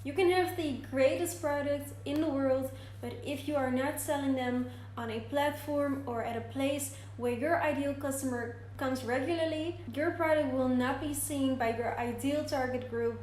You can have the greatest products in the world, but if you are not selling them on a platform or at a place where your ideal customer comes regularly, your product will not be seen by your ideal target group.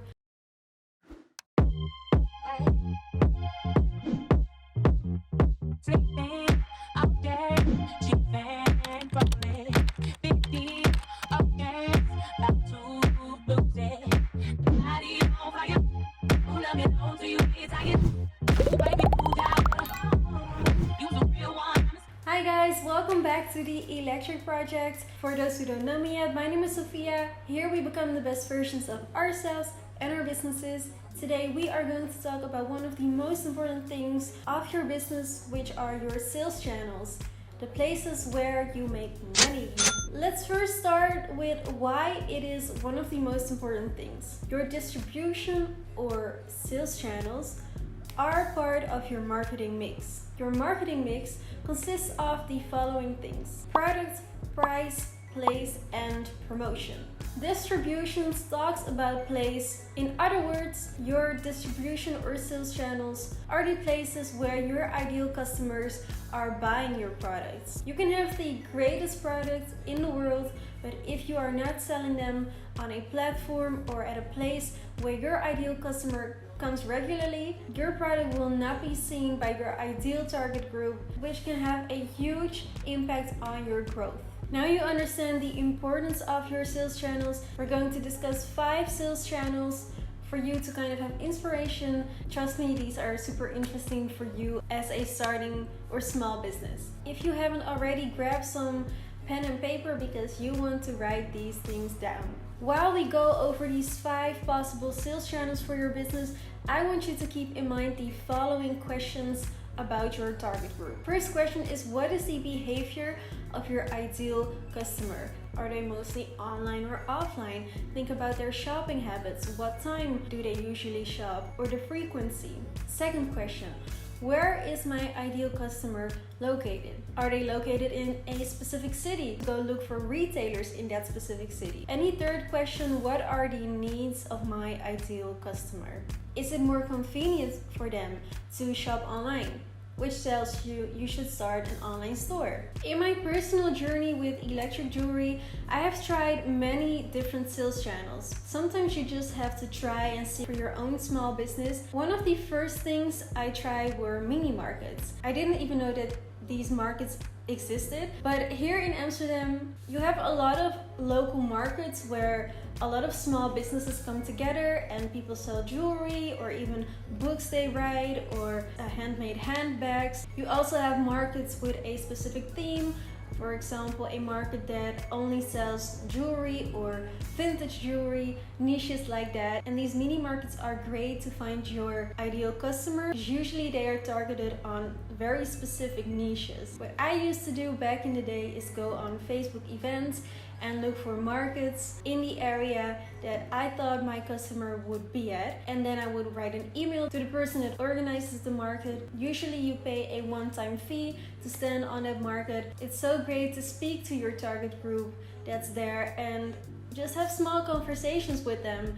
Hi guys, welcome back to the Electric Project. For those who don't know me yet, my name is Sophia. Here we become the best versions of ourselves and our businesses. Today we are going to talk about one of the most important things of your business, which are your sales channels, the places where you make money. Let's first start with why it is one of the most important things. Your distribution or sales channels are part of your marketing mix. Your marketing mix consists of the following things: product, price, place, and promotion. Distribution talks about place. In other words, your distribution or sales channels are the places where your ideal customers are buying your products. You can have the greatest products in the world, but if you are not selling them on a platform or at a place where your ideal customer comes regularly, your product will not be seen by your ideal target group, which can have a huge impact on your growth. Now you understand the importance of your sales channels. We're going to discuss 5 sales channels for you to kind of have inspiration. Trust me, these are super interesting for you as a starting or small business. If you haven't already, grab some pen and paper because you want to write these things down. While we go over these 5 possible sales channels for your business, I want you to keep in mind the following questions about your target group. First question is, what is the behavior of your ideal customer? Are they mostly online or offline? Think about their shopping habits. What time do they usually shop, or the frequency? Second question, where is my ideal customer located? Are they located in a specific city? Go look for retailers in that specific city. And the third question, what are the needs of my ideal customer? Is it more convenient for them to shop online? Which tells you you should start an online store. In my personal journey with electric jewelry, I have tried many different sales channels. Sometimes you just have to try and see for your own small business. One of the first things I tried were mini markets. I didn't even know that these markets existed, but here in Amsterdam you have a lot of local markets where a lot of small businesses come together and people sell jewelry or even books they write or handmade handbags. You also have markets with a specific theme. For example, a market that only sells jewelry or vintage jewelry, niches like that. And these mini markets are great to find your ideal customer. Usually they are targeted on very specific niches. What I used to do back in the day is go on Facebook events and look for markets in the area that I thought my customer would be at, and then I would write an email to the person that organizes the market. Usually you pay a one-time fee to stand on that market. It's so great to speak to your target group that's there and just have small conversations with them,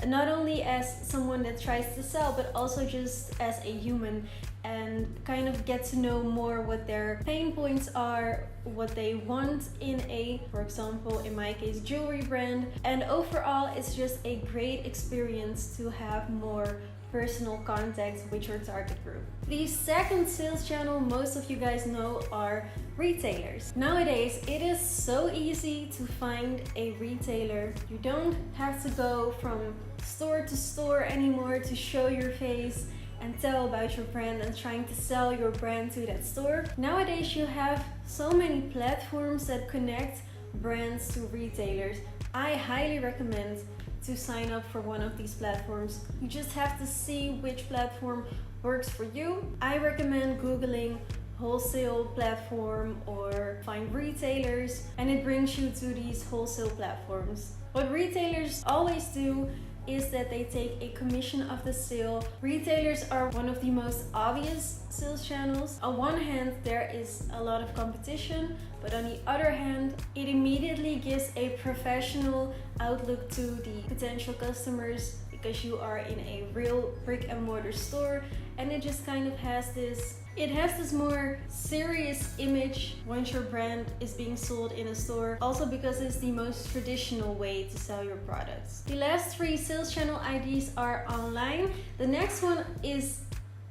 not only as someone that tries to sell, but also just as a human, and kind of get to know more what their pain points are, what they want in a, for example, in my case, jewelry brand. And overall, it's just a great experience to have more personal contact with your target group. The second sales channel most of you guys know are retailers. Nowadays, it is so easy to find a retailer. You don't have to go from store to store anymore to show your face and tell about your brand and trying to sell your brand to that store. Nowadays you have so many platforms that connect brands to retailers. I highly recommend to sign up for one of these platforms. You just have to see which platform works for you. I recommend Googling wholesale platform or find retailers, and it brings you to these wholesale platforms. What retailers always do is that they take a commission of the sale. Retailers are one of the most obvious sales channels. On one hand, there is a lot of competition, but on the other hand, it immediately gives a professional outlook to the potential customers because you are in a real brick and mortar store, and it just kind of has this more serious image once your brand is being sold in a store, also because it's the most traditional way to sell your products. The last 3 sales channel ideas are online. The next one is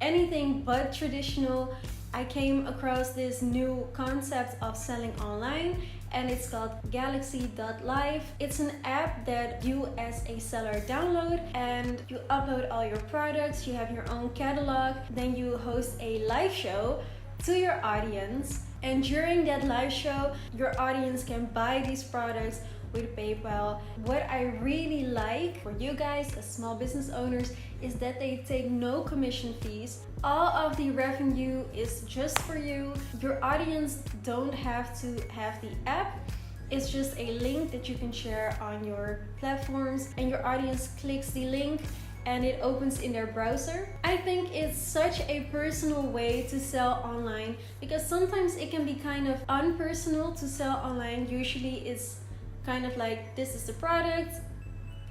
anything but traditional. I came across this new concept of selling online, and it's called GALAXY.live. It's an app that you as a seller download, and you upload all your products, you have your own catalog, then you host a live show to your audience, and during that live show your audience can buy these products with PayPal. What I really like for you guys as small business owners is that they take no commission fees. All of the revenue is just for you. Your audience don't have to have the app. It's just a link that you can share on your platforms, and your audience clicks the link and it opens in their browser. I think it's such a personal way to sell online, because sometimes it can be kind of unpersonal to sell online. Usually it's kind of like, this is the product,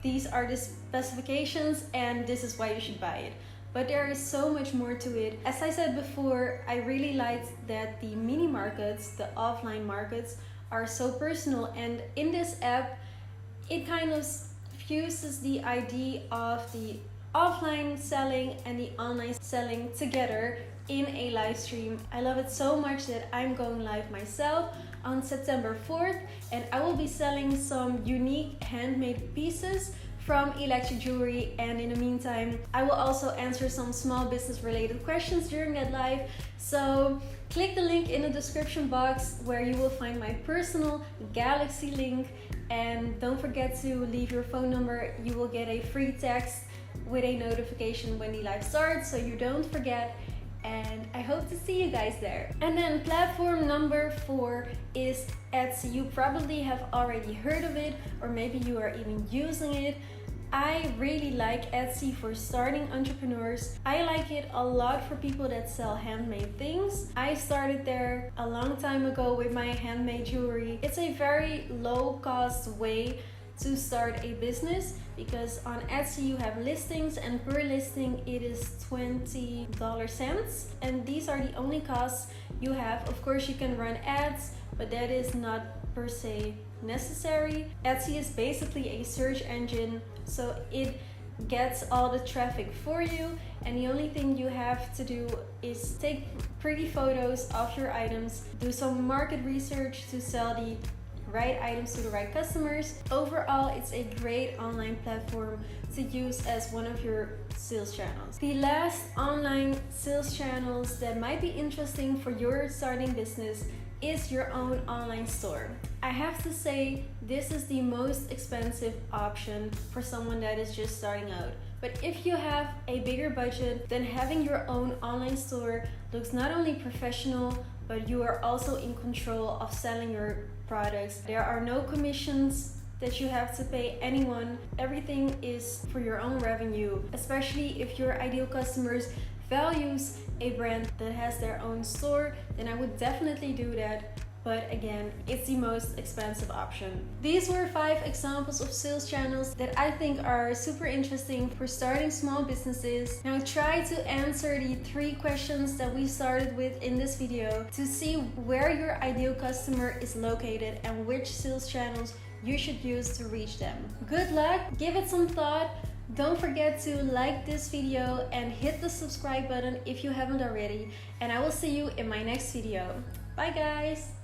these are the specifications, and this is why you should buy it. But there is so much more to it. As I said before, I really liked that the mini markets, the offline markets, are so personal, and in this app it kind of fuses the idea of the offline selling and the online selling together in a live stream. I love it so much that I'm going live myself on September 4th, and I will be selling some unique handmade pieces from electric jewelry, and in the meantime I will also answer some small business related questions during that live. So click the link in the description box where you will find my personal Galaxy link, and don't forget to leave your phone number. You will get a free text with a notification when the live starts, so you don't forget. And I hope to see you guys there. And then platform number 4 is Etsy. You probably have already heard of it, or maybe you are even using it. I really like Etsy for starting entrepreneurs. I like it a lot for people that sell handmade things. I started there a long time ago with my handmade jewelry. It's a very low cost way to start a business, because on Etsy you have listings, and per listing it is $20, and these are the only costs you have. Of course you can run ads, but that is not per se necessary. Etsy is basically a search engine, so it gets all the traffic for you, and the only thing you have to do is take pretty photos of your items, do some market research to sell the right items to the right customers. Overall, it's a great online platform to use as one of your sales channels. The last online sales channels that might be interesting for your starting business is your own online store. I have to say, this is the most expensive option for someone that is just starting out. But if you have a bigger budget, then having your own online store looks not only professional, but you are also in control of selling your products. There are no commissions that you have to pay anyone. Everything is for your own revenue, especially if your ideal customers values a brand that has their own store, then I would definitely do that. But again, it's the most expensive option. These were 5 examples of sales channels that I think are super interesting for starting small businesses. Now try to answer the 3 questions that we started with in this video to see where your ideal customer is located and which sales channels you should use to reach them. Good luck, give it some thought. Don't forget to like this video and hit the subscribe button if you haven't already, and I will see you in my next video. Bye guys!